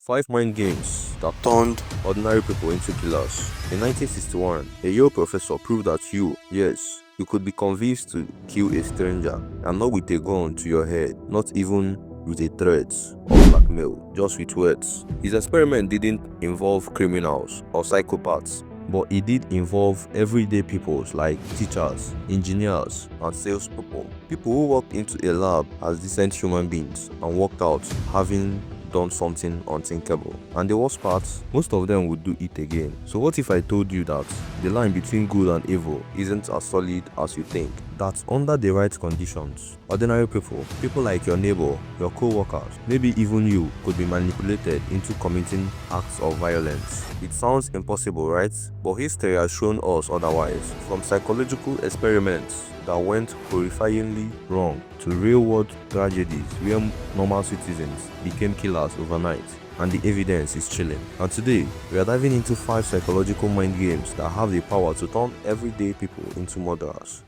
5 mind games that turned ordinary people into killers. In 1961, a Yale professor proved that yes, you could be convinced to kill a stranger, and not with a gun to your head, not even with a threat or blackmail, just with words. His experiment didn't involve criminals or psychopaths, but it did involve everyday people like teachers, engineers, and salespeople. People who walked into a lab as decent human beings and walked out having done something unthinkable. And the worst part, most of them would do it again. So what if I told you that the line between good and evil isn't as solid as you think? That under the right conditions, ordinary people like your neighbor, your co-workers, maybe even you, could be manipulated into committing acts of violence. It sounds impossible, right? But history has shown us otherwise. From psychological experiments that went horrifyingly wrong to real-world tragedies where normal citizens became killers overnight. And the evidence is chilling. And today, we are diving into 5 psychological mind games that have the power to turn everyday people into murderers.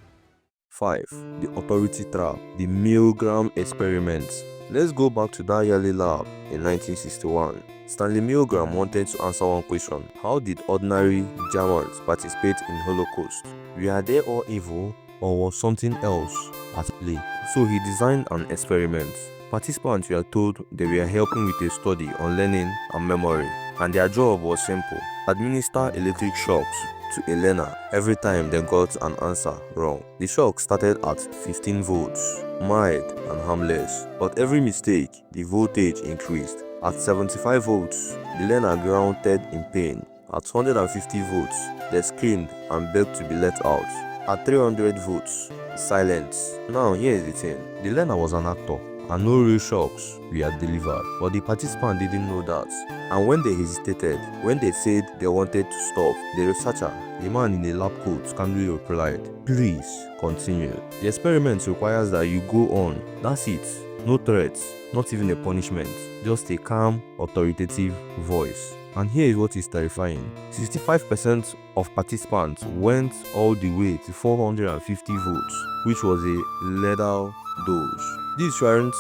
5. The authority trap, the Milgram experiment. Let's go back to that Yale lab in 1961. Stanley Milgram wanted to answer one question: how did ordinary Germans participate in Holocaust? Were they all evil, or was something else at play? So he designed an experiment. Participants were told they were helping with a study on learning and memory, and their job was simple: administer electric shocks to a learner every time they got an answer wrong. The shock started at 15 volts, mild and harmless, but every mistake, the voltage increased. At 75 volts, the learner grunted in pain. At 150 volts, they screamed and begged to be let out. At 300 volts, silence. Now here's the thing: the learner was an actor, and no real shocks were delivered, but the participant didn't know that. And when they hesitated, when they said they wanted to stop, the researcher, a man in a lab coat, calmly replied, "Please continue." The experiment requires that you go on. That's it. No threats, not even a punishment, just a calm, authoritative voice. And here is what is terrifying: 65% of participants went all the way to 450 volts, which was a lethal dose. These weren't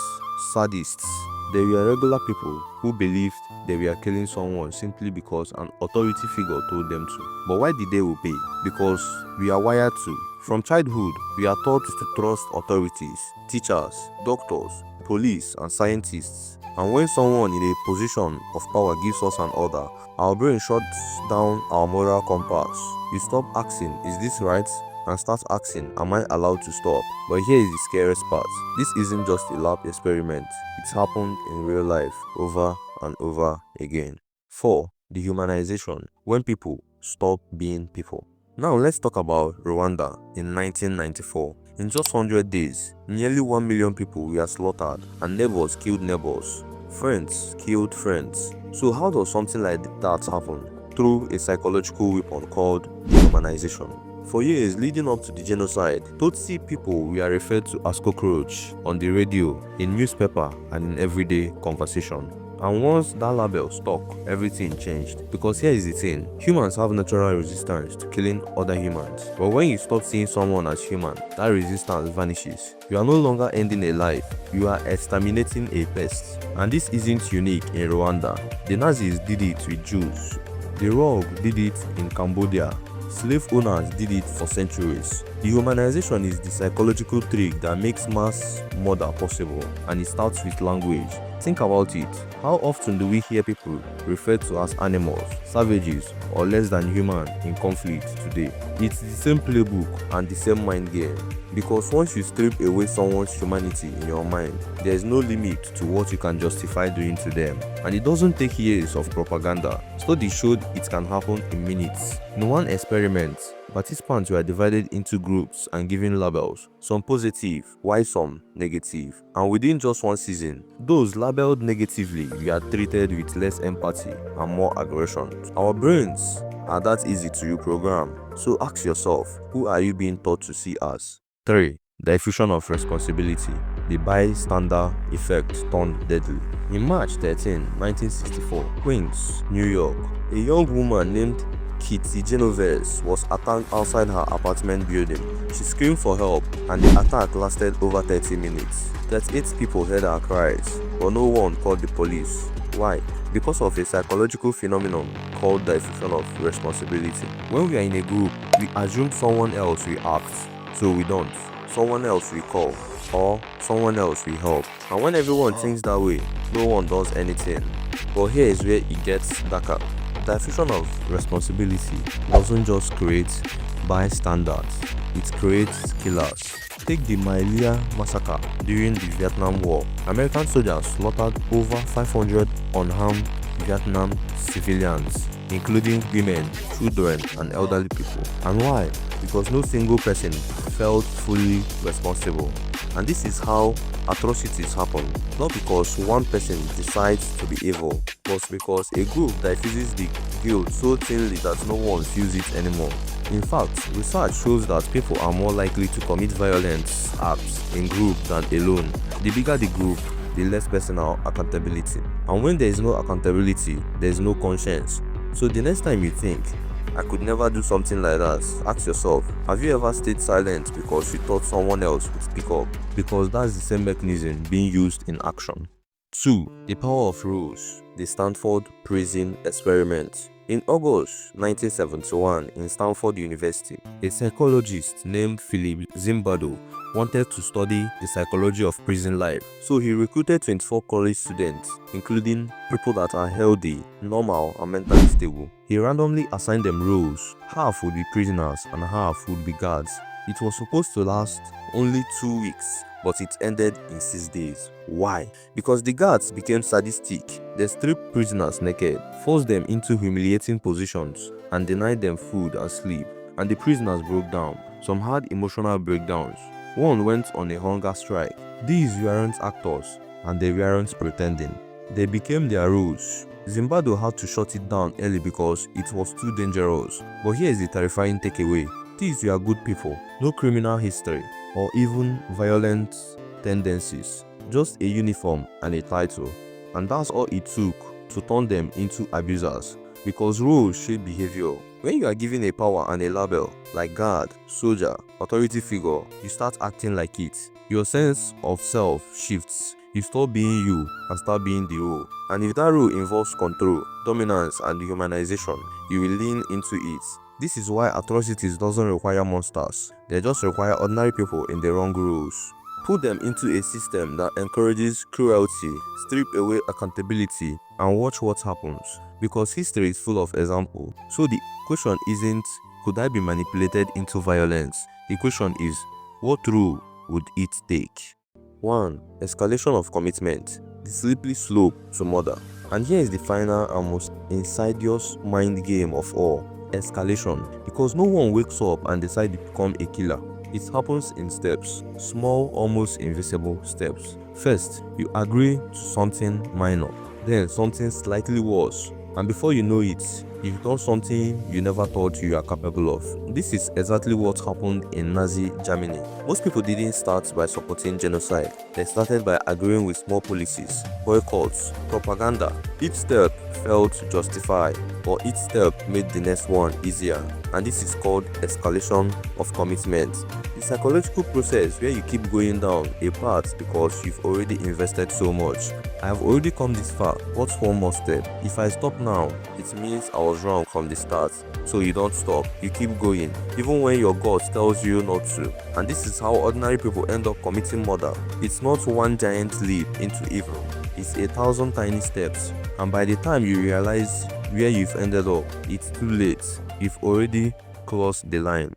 sadists. They were regular people who believed they were killing someone simply because an authority figure told them to. But why did they obey? Because we are wired to. From childhood, we are taught to trust authorities, teachers, doctors, police, and scientists. And when someone in a position of power gives us an order, our brain shuts down our moral compass. You stop asking, "Is this right?" and start asking, "Am I allowed to stop?" But here is the scariest part: this isn't just a lab experiment. It's happened in real life over and over again. 4. Dehumanization, when people stop being people. Now let's talk about Rwanda in 1994. In just 100 days, nearly 1 million people were slaughtered, and neighbors killed neighbors. Friends killed friends. So how does something like that happen? Through a psychological weapon called dehumanization. For years leading up to the genocide, Tutsi people were referred to as cockroach on the radio, in newspaper, and in everyday conversation. And once that label stuck, everything changed. Because here is the thing: humans have natural resistance to killing other humans. But when you stop seeing someone as human, that resistance vanishes. You are no longer ending a life, you are exterminating a pest. And this isn't unique in Rwanda. The Nazis did it with Jews. The Rogue did it in Cambodia. Slave owners did it for centuries. Dehumanization is the psychological trick that makes mass murder possible, and it starts with language. Think about it. How often do we hear people referred to as animals, savages, or less than human in conflict today? It's the same playbook and the same mind game. Because once you strip away someone's humanity in your mind, there is no limit to what you can justify doing to them. And it doesn't take years of propaganda. Studies showed it can happen in minutes. In one experiment, participants were divided into groups and given labels, some positive, while some negative. And within just one season, those labeled negatively were treated with less empathy and more aggression. Our brains are that easy to reprogram. So ask yourself, who are you being taught to see as? 3. Diffusion of responsibility, the bystander effect turned deadly. In March 13, 1964, Queens, New York, a young woman named Kitty Genovese was attacked outside her apartment building. She screamed for help, and the attack lasted over 30 minutes. 38 people heard her cries, but no one called the police. Why? Because of a psychological phenomenon called diffusion of responsibility. When we are in a group, we assume someone else will act, so we don't. Someone else will call, or someone else will help. And when everyone thinks that way, no one does anything. But here is where it gets darker. Diffusion of responsibility doesn't just create bystanders, it creates killers. Take the Milgram massacre during the Vietnam War. American soldiers slaughtered over 500 unarmed Vietnam civilians, including women, children, and elderly people. And why? Because no single person felt fully responsible. And this is how atrocities happen, not because one person decides to be evil, but because a group diffuses the guilt so thinly that no one feels it anymore. In fact, research shows that people are more likely to commit violent acts in group than alone. The bigger the group, the less personal accountability. And when there is no accountability, there is no conscience. So the next time you think, I could never do something like that, ask yourself, have you ever stayed silent because you thought someone else would speak up? Because that's the same mechanism being used in action. 2. The power of rules. The Stanford prison experiment. In August 1971, in Stanford University, a psychologist named Philip Zimbardo wanted to study the psychology of prison life. So he recruited 24 college students, including people that are healthy, normal, and mentally stable. He randomly assigned them roles. Half would be prisoners and half would be guards. It was supposed to last only 2 weeks, but it ended in 6 days. Why? Because the guards became sadistic. They stripped prisoners naked, forced them into humiliating positions, and denied them food and sleep. And the prisoners broke down. Some had emotional breakdowns. One went on a hunger strike. These weren't actors, and they weren't pretending. They became their rules. Zimbardo had to shut it down early because it was too dangerous. But here is the terrifying takeaway. These were good people, no criminal history, or even violent tendencies. Just a uniform and a title. And that's all it took to turn them into abusers. Because rules shape behavior. When you are given a power and a label, like guard, soldier, authority figure, you start acting like it. Your sense of self shifts. You stop being you and start being the role. And if that role involves control, dominance, and dehumanization, you will lean into it. This is why atrocities doesn't require monsters. They just require ordinary people in the wrong roles. Put them into a system that encourages cruelty, strip away accountability, and watch what happens. Because history is full of examples. So the question isn't, could I be manipulated into violence? The question is, what role would it take? 1. Escalation of commitment. The slippery slope to murder. And here is the final and most insidious mind game of all. Escalation. Because no one wakes up and decides to become a killer. It happens in steps, small, almost invisible steps. First, you agree to something minor, then something slightly worse, and before you know it, you've done something you never thought you are capable of. This is exactly what happened in Nazi Germany. Most people didn't start by supporting genocide. They started by agreeing with small policies, boycotts, propaganda. Each step felt justified, but each step made the next one easier. And this is called escalation of commitment. The psychological process where you keep going down a path because you've already invested so much. I have already come this far. What's one more step? If I stop now, it means I was wrong from the start. So you don't stop, you keep going, even when your gut tells you not to. And this is how ordinary people end up committing murder. It's not one giant leap into evil. It's 1,000 tiny steps. And by the time you realize where you've ended up, it's too late. You've already crossed the line.